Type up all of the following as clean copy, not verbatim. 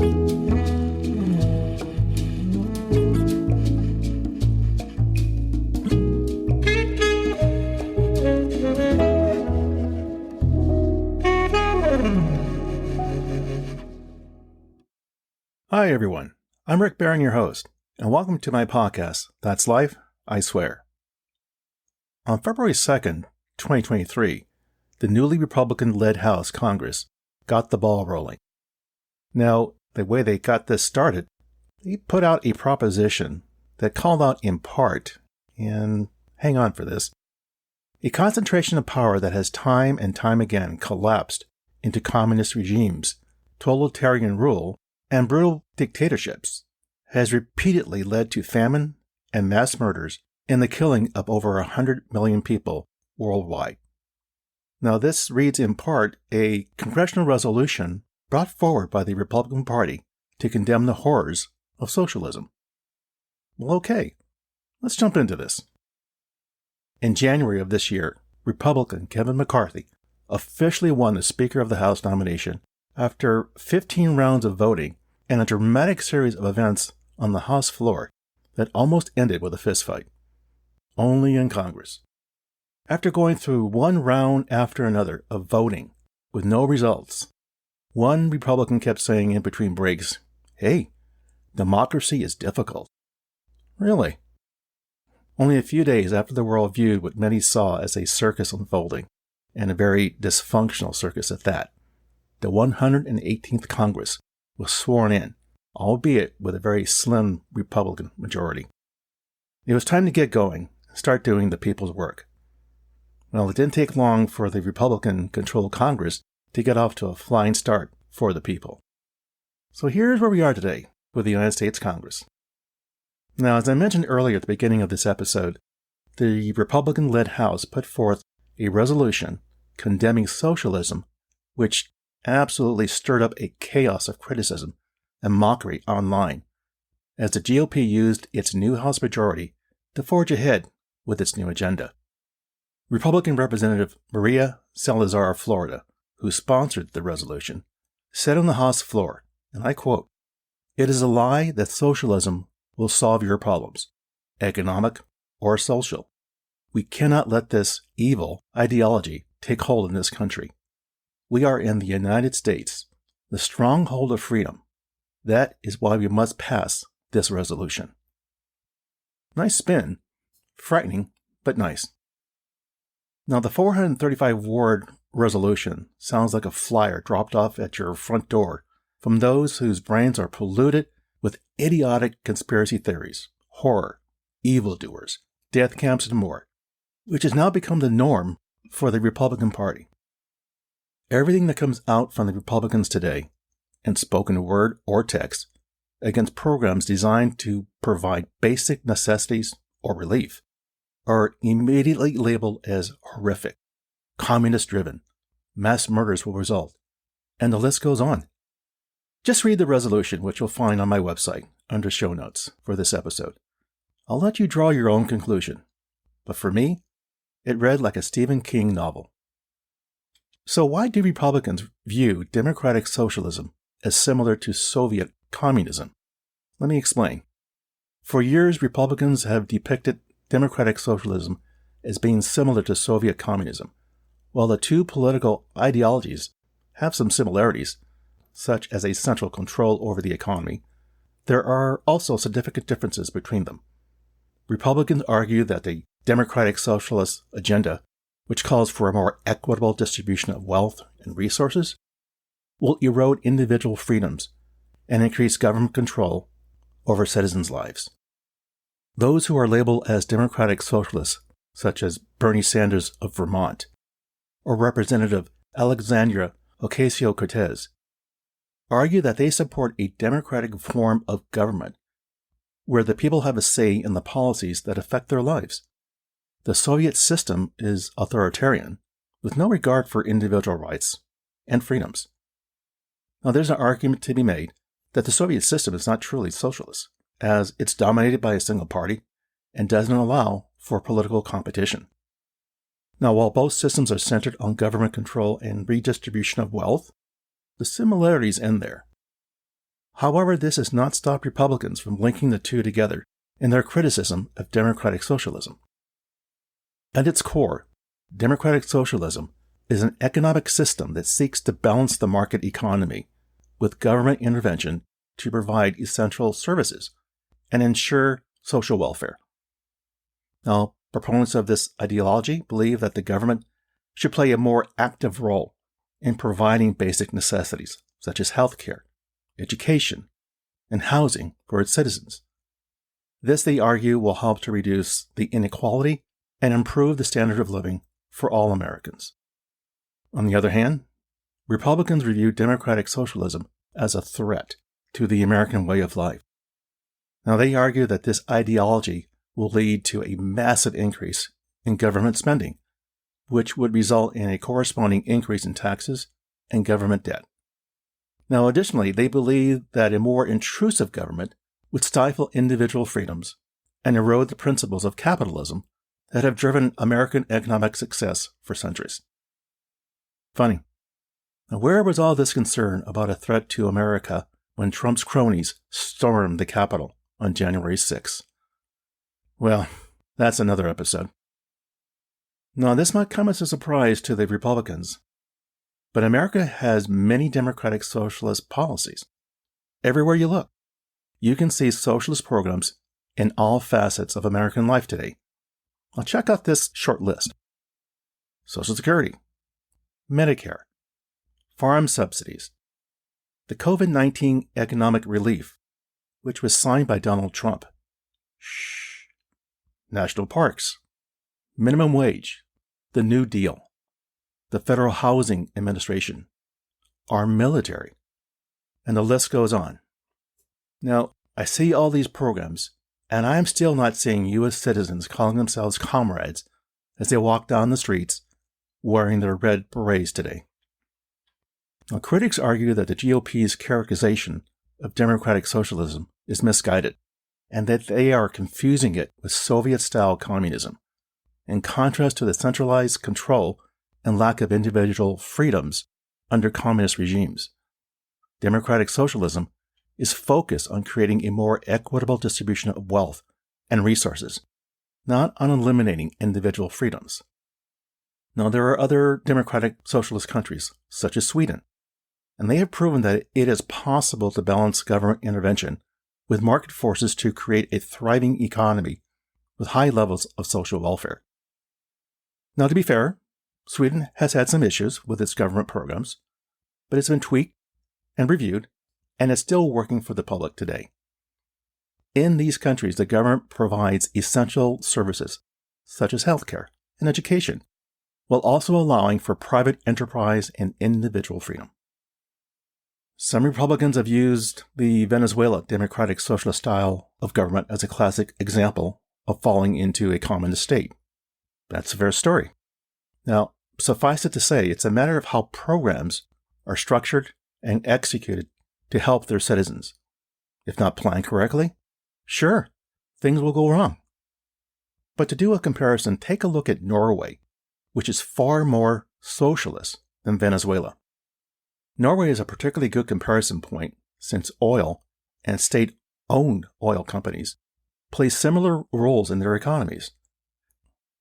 Hi everyone, I'm Rick Barron, your host, and welcome to my podcast, That's Life, I Swear. On February 2nd, 2023, the newly Republican-led House Congress got the ball rolling. Now, the way they got this started, they put out a proposition that called out in part, and hang on for this, a concentration of power that has time and time again collapsed into communist regimes, totalitarian rule, and brutal dictatorships, has repeatedly led to famine and mass murders and the killing of over 100 million people worldwide. Now, this reads in part a congressional resolution brought forward by the Republican Party to condemn the horrors of socialism. Well, okay, let's jump into this. In January of this year, Republican Kevin McCarthy officially won the Speaker of the House nomination after 15 rounds of voting and a dramatic series of events on the House floor that almost ended with a fistfight. Only in Congress. After going through one round after another of voting with no results, one Republican kept saying in between breaks, "Hey, democracy is difficult." Really? Only a few days after the world viewed what many saw as a circus unfolding, and a very dysfunctional circus at that, the 118th Congress was sworn in, albeit with a very slim Republican majority. It was time to get going and start doing the people's work. Well, it didn't take long for the Republican-controlled Congress to get off to a flying start for the people. So here's where we are today with the United States Congress. Now, as I mentioned earlier at the beginning of this episode, the Republican-led House put forth a resolution condemning socialism, which absolutely stirred up a chaos of criticism and mockery online, as the GOP used its new House majority to forge ahead with its new agenda. Republican Representative Maria Salazar of Florida, who sponsored the resolution, said on the House floor, and I quote, "It is a lie that socialism will solve your problems, economic or social. We cannot let this evil ideology take hold in this country. We are in the United States, the stronghold of freedom. That is why we must pass this resolution." Nice spin. Frightening, but nice. Now, the 435-word resolution sounds like a flyer dropped off at your front door from those whose brains are polluted with idiotic conspiracy theories, horror, evildoers, death camps, and more, which has now become the norm for the Republican Party. Everything that comes out from the Republicans today, in spoken word or text, against programs designed to provide basic necessities or relief, are immediately labeled as horrific, communist-driven, mass murders will result, and the list goes on. Just read the resolution, which you'll find on my website under show notes for this episode. I'll let you draw your own conclusion, but for me, it read like a Stephen King novel. So why do Republicans view democratic socialism as similar to Soviet communism? Let me explain. For years, Republicans have depicted democratic socialism as being similar to Soviet communism. While the two political ideologies have some similarities, such as a central control over the economy, there are also significant differences between them. Republicans argue that the democratic socialist agenda, which calls for a more equitable distribution of wealth and resources, will erode individual freedoms and increase government control over citizens' lives. Those who are labeled as democratic socialists, such as Bernie Sanders of Vermont or Representative Alexandria Ocasio-Cortez, argue that they support a democratic form of government where the people have a say in the policies that affect their lives. The Soviet system is authoritarian, with no regard for individual rights and freedoms. Now, there's an argument to be made that the Soviet system is not truly socialist, as it's dominated by a single party and doesn't allow for political competition. Now, while both systems are centered on government control and redistribution of wealth, the similarities end there. However, this has not stopped Republicans from linking the two together in their criticism of democratic socialism. At its core, democratic socialism is an economic system that seeks to balance the market economy with government intervention to provide essential services and ensure social welfare. Now, proponents of this ideology believe that the government should play a more active role in providing basic necessities such as healthcare, education, and housing for its citizens. This, they argue, will help to reduce the inequality and improve the standard of living for all Americans. On the other hand, Republicans view democratic socialism as a threat to the American way of life. Now, they argue that this ideology will lead to a massive increase in government spending, which would result in a corresponding increase in taxes and government debt. Now, additionally, they believe that a more intrusive government would stifle individual freedoms and erode the principles of capitalism that have driven American economic success for centuries. Funny. Now, where was all this concern about a threat to America when Trump's cronies stormed the Capitol on January 6th? Well, that's another episode. Now, this might come as a surprise to the Republicans, but America has many democratic socialist policies. Everywhere you look, you can see socialist programs in all facets of American life today. Now, check out this short list: Social Security, Medicare, farm subsidies, the COVID-19 economic relief, which was signed by Donald Trump, national parks, minimum wage, the New Deal, the Federal Housing Administration, our military, and the list goes on. Now, I see all these programs, and I am still not seeing U.S. citizens calling themselves comrades as they walk down the streets wearing their red berets today. Now, critics argue that the GOP's characterization of democratic socialism is misguided, and that they are confusing it with Soviet-style communism, in contrast to the centralized control and lack of individual freedoms under communist regimes. Democratic socialism is focused on creating a more equitable distribution of wealth and resources, not on eliminating individual freedoms. Now, there are other democratic socialist countries, such as Sweden, and they have proven that it is possible to balance government intervention with market forces to create a thriving economy with high levels of social welfare. Now, to be fair, Sweden has had some issues with its government programs, but it's been tweaked and reviewed, and is still working for the public today. In these countries, the government provides essential services, such as healthcare and education, while also allowing for private enterprise and individual freedom. Some Republicans have used the Venezuela democratic socialist style of government as a classic example of falling into a communist state. That's a fair story. Now, suffice it to say, it's a matter of how programs are structured and executed to help their citizens. If not planned correctly, sure, things will go wrong. But to do a comparison, take a look at Norway, which is far more socialist than Venezuela. Norway is a particularly good comparison point since oil and state-owned oil companies play similar roles in their economies.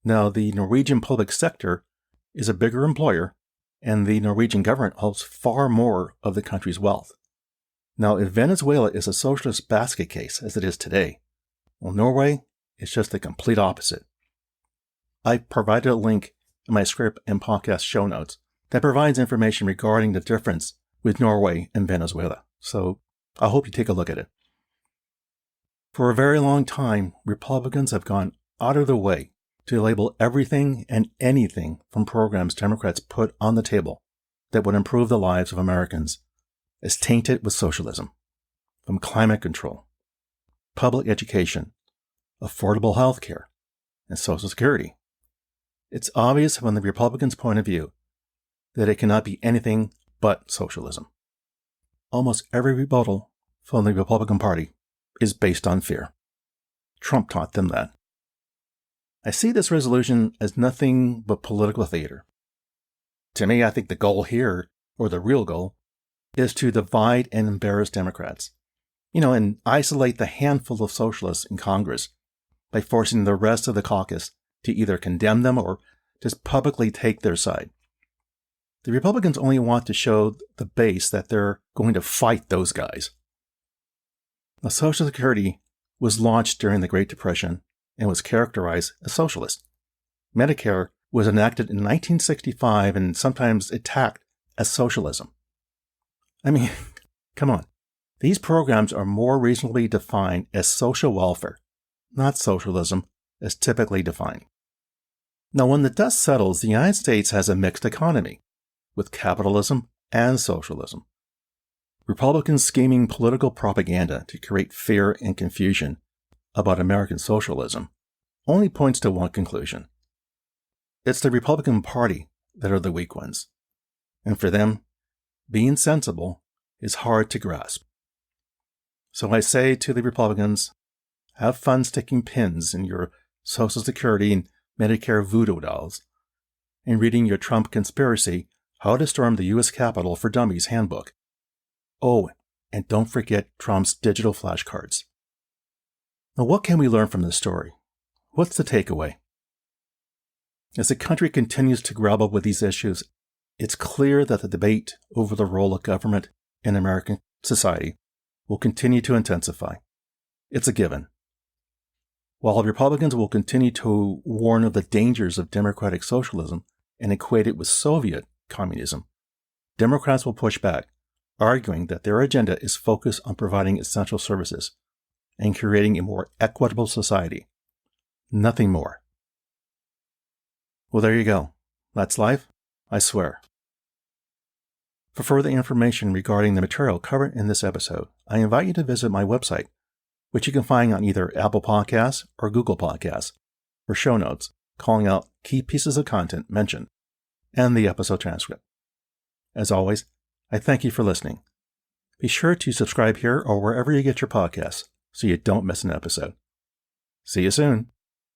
Now, the Norwegian public sector is a bigger employer, and the Norwegian government holds far more of the country's wealth. Now, if Venezuela is a socialist basket case, as it is today, well, Norway is just the complete opposite. I provided a link in my script and podcast show notes that provides information regarding the difference with Norway and Venezuela, so I hope you take a look at it. For a very long time, Republicans have gone out of their way to label everything and anything from programs Democrats put on the table that would improve the lives of Americans as tainted with socialism, from climate control, public education, affordable health care, and Social Security. It's obvious from the Republicans' point of view that it cannot be anything but socialism. Almost every rebuttal from the Republican Party is based on fear. Trump taught them that. I see this resolution as nothing but political theater. To me, I think the goal here, or the real goal, is to divide and embarrass Democrats And isolate the handful of socialists in Congress by forcing the rest of the caucus to either condemn them or just publicly take their side. The Republicans only want to show the base that they're going to fight those guys. Now, Social Security was launched during the Great Depression and was characterized as socialist. Medicare was enacted in 1965 and sometimes attacked as socialism. Come on. These programs are more reasonably defined as social welfare, not socialism as typically defined. Now, when the dust settles, the United States has a mixed economy, with capitalism and socialism. Republicans scheming political propaganda to create fear and confusion about American socialism only points to one conclusion. It's the Republican Party that are the weak ones. And for them, being sensible is hard to grasp. So I say to the Republicans, have fun sticking pins in your Social Security and Medicare voodoo dolls, and reading your Trump conspiracy, How to Storm the U.S. Capitol for Dummies handbook. Oh, and don't forget Trump's digital flashcards. Now, what can we learn from this story? What's the takeaway? As the country continues to grapple with these issues, it's clear that the debate over the role of government in American society will continue to intensify. It's a given. While Republicans will continue to warn of the dangers of democratic socialism and equate it with Soviet communism, Democrats will push back, arguing that their agenda is focused on providing essential services and creating a more equitable society. Nothing more. Well, there you go. That's life, I swear. For further information regarding the material covered in this episode, I invite you to visit my website, which you can find on either Apple Podcasts or Google Podcasts, for show notes calling out key pieces of content mentioned, and the episode transcript. As always, I thank you for listening. Be sure to subscribe here or wherever you get your podcasts so you don't miss an episode. See you soon.